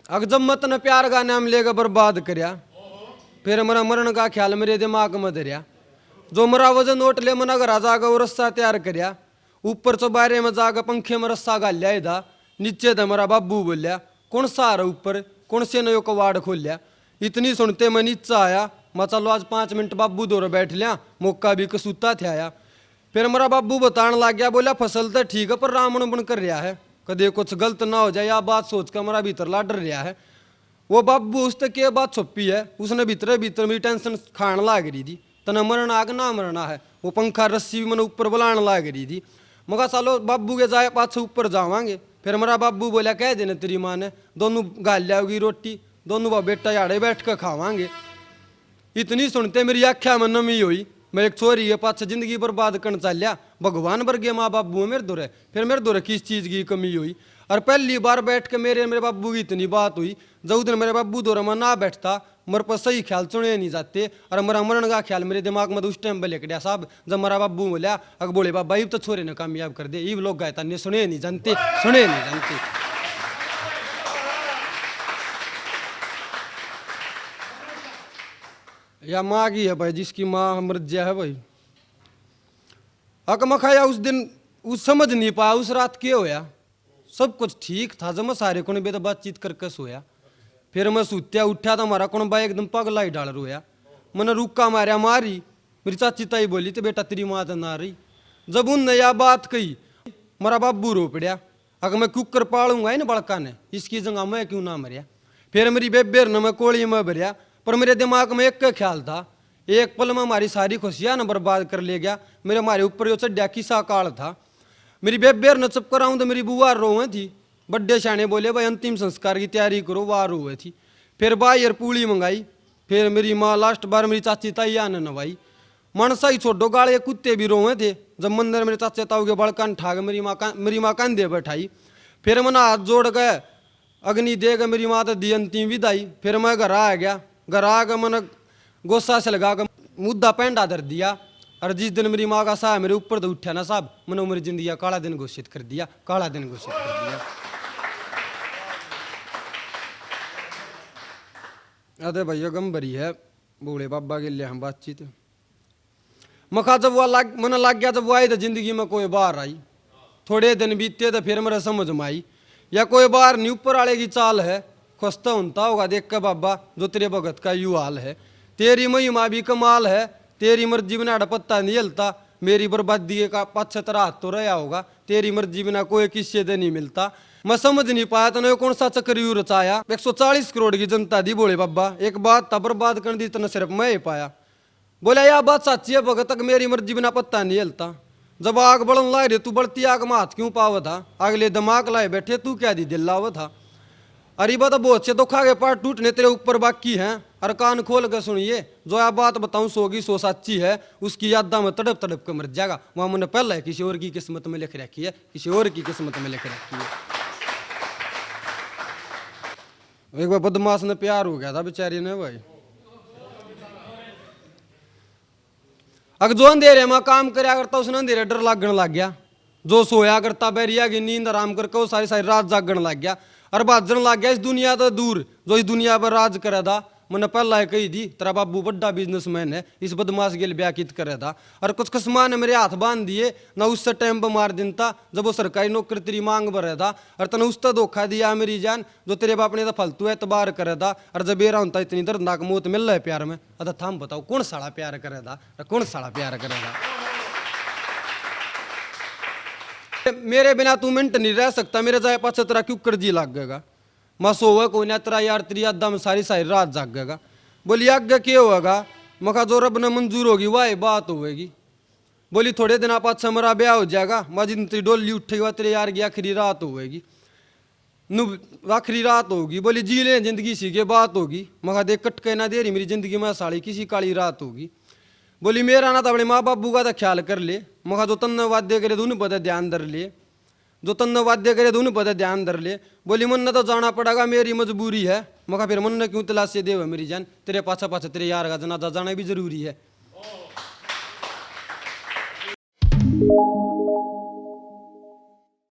अग जब मत न प्यार का नाम लेकर बर्बाद करया, फिर मेरा मरण का ख्याल मेरे दिमाग में धरिया। जो मरा वजन नोट ले मना घर जागा वो रस्सा तैयार करया। ऊपर चौबारे में जाकर पंखे में रस्सा गाल लिया था। नीचे था मेरा बाबू बोलिया, कौन सा आ रहा ऊपर, कौन से नयो कवाड़ खोल लिया। इतनी सुनते मैं नीचे आया। मैं चलो आज 5 मिनट बाबू दौरे बैठ लिया, मौका भी कसूता थे आया। फिर मेरा बाबू बताने लग गया, बोला फसल तो ठीक है पर रावण बन कर रहा है, कदे कुछ गलत ना हो जाए या बात सोच कर मेरा भीतर ला डर रहा है। वो बाबू उसने क्या बात छुपी है, उसने भीतर भीतर मेरी टेंशन खान लाग रही थी। तना मरना आग ना मरना है, वो पंखा रस्सी भी मैंने ऊपर बुलाने लाग रही थी। मगर चलो बाबू के जाए पाछे ऊपर जावांगे। फिर मेरा बाबू बोला, कह देना तेरी माँ ने, दोनों गाल लाओगी रोटी, दोनों बाप बेटा याड़े बैठ कर खावांगे। इतनी सुनते मेरी आख्या में नमी हुई। मैं एक छोरी है पाछे जिंदगी बर्बाद करना चल लिया। भगवान वर्गे माँ बाबू मेरे दौरे, फिर मेरे दौरे किस चीज़ की कमी हुई। और पहली बार बैठ के मेरे बाबू की इतनी बात हुई। जो दिन मेरे बाबू दौरे में ना बैठता, मेरे पर सही ख्याल सुने नहीं जाते। और मेरा मरण का ख्याल मेरे दिमाग में तो उस टाइम पर लेकर गया साहब, जब मेरा बाबू बोला, अगर बोले बाबा ये तो छोरे ने कामयाब कर दे, ये लोग गाय था सुने नहीं जानते, सुने नहीं जानते। या माँ की है भाई, जिसकी माँ मर गया है भाई। अक खाया उस दिन उस समझ नहीं पाया उस रात क्या होया। सब कुछ ठीक था, जब मैं सारे को बेद बातचीत करके सोया। फिर मैं सूत्या उठा तो हमारा कौन भाई एकदम पगला ही डाल रोया। मैंने रुका मारा मारी। मेरी चाची ताई बोली तो बेटा तेरी माँ तो ना रही। जब उनने यह बात कही मेरा बाबू रो पड़ा। अगर मैं कुकर पालूंगा इन बड़का ने, इसकी जगह मैं क्यों ना मरिया। फिर मेरी बेबेर ने मैं कोड़ी में भरिया। पर मेरे दिमाग में एक ख्याल था, एक पल में हमारी सारी खुशियां न बर्बाद कर ले गया। मेरे हमारे ऊपर जो चढ़िया किसा काल था। मेरी बेबेर न चुप कराऊं तो मेरी बुआ रोए थी। बड्डे शाने बोले भाई अंतिम संस्कार की तैयारी करो, वाह रोए थी। फिर बाहर पूड़ी मंगाई। फिर मेरी माँ लास्ट बार मेरी चाची ताई आने नवाई। मनसा ही छोटो गाले कुत्ते भी रोए थे। जब मंदिर मेरे चाचे ताऊ के बड़कान ठाग मेरी माँ कंधे बैठाई। फिर मैंने हाथ जोड़ गए अग्नि दे गए, मेरी माँ तो दी अंतिम विदाई। फिर मैं घर आ गया। घर आकर मैंने गोस्सा से लगा कर मुद्दा पेंडा धर दिया। और जिस दिन मेरी माँ का साया मेरे ऊपर तो उठा ना साहब, मैंने मेरी जिंदगी का काला दिन घोषित कर दिया, काला दिन घोषित कर दिया। अरे भैया गंभरी है बूढ़े बाबा के लिए हम बातचीत। मखा जब वह मन लग गया, जब वो आई तो जिंदगी में कोई बाहर आई। थोड़े दिन बीते तो फिर मेरे समझ में आई, या कोई बाहर नहीं ऊपर वाले की चाल है। खुशता उनता होगा देख कर बाबा जो तेरे भगत का यू हाल है। तेरी महिमा भी कमाल है, तेरी मर्जी बिना पत्ता नहीं हिलता। मेरी बर्बादी का पाछे तेरा हाथ तो रहा होगा, तेरी मर्जी बिना कोई किस्से दे नहीं मिलता। मैं समझ नहीं पाया तने कौन सा चक्रव्यूह रचाया। 140 करोड़ की जनता दी बोले बाबा, एक बात था बर्बाद कर दी तने सिर्फ मैं ही पाया। बोला यह बात सच्ची है भगत, तक मेरी मर्जी बिना पत्ता नहीं हिलता। जब आग बढ़न लाए रे तू बढ़ती आग में हाथ क्यों पावा था। अगले दिमाग लाए बैठे तू क्या दी दिल लावा था। अरे बात बहुत से दुखा के पार टूटने तेरे ऊपर बाकी हैं। और कान खोल कर सुनिए, जो आप बात बताऊं सोगी सो सच्ची है। उसकी यादा में तड़प तड़प कर मर जाएगा। वहां मैंने पहले किसी और की किस्मत में लिख रखी है, किसी और की किस्मत में लिख रखी है। एक बार बदमाश ने प्यार हो गया था बेचारी ने भाई। अगर जो अंधेरे में काम कराया करता उसने अंधेरे डर लागने लग गया। जो सोया करता बैरिया की नींद आराम करके वो सारी सारी रात जागने लग गया। और बाजन लग गया इस दुनिया तो दूर जो इस दुनिया पर राज करे था। मैंने पहला ही कही थी तेरा बाबू बड़ा बिजनेसमैन है, इस बदमाश के लिए ब्याह कित करे था। और कुछ कस्मा ने मेरे हाथ बांध दिए ना, उससे टाइम पर मार दिन था जब वो सरकारी नौकरी तेरी मांग भर था। और तने उसका धोखा दिया मेरी जान, जो तेरे बाप ने तो फालतू एतबार करे था। और जब बेरा होता इतनी दर्दनाक मौत मिल रहा है प्यार में, अदा थाम बताओ कौन साड़ा प्यार करे था, कौन साड़ा प्यार करेगा। मेरे बिना तू मिनट नहीं रह सकता, मेरे जाए पाछे तेरा क्यों कर जी लग गएगा। मैं सोवा कोई ना तेरा यार तेरी यादा में सारी सारी रात जागेगा। बोली आगे क्या होगा। मखा जो रब ने मंजूर होगी वह बात होगी। बोली थोड़े दिन पाछे मेरा ब्याह हो जाएगा। मैं जिन तेरी डोली उठेगी तेरे यार की आखिरी रात होगी, आखिरी रात होगी। बोली जी ले जिंदगी सी के बात होगी। मखा देख कट के ना दे रही मेरी जिंदगी में साड़ी किसी काली रात होगी। बोली मेरा ना तो अपने माँ बाबू का तो ख्याल कर ले। मखा जो तन्ने वाद्य करे दोनों पता ध्यान धर ले, जो तन्ने वाद्य करे दोनों पता ध्यान धर ले। बोली मन तो जाना पड़ेगा मेरी मजबूरी है। मखा फिर मन ने क्यों तलाश दे मेरी जान, तेरे पाछा पाछा तेरे यार का जनाजा जाना भी जरूरी है।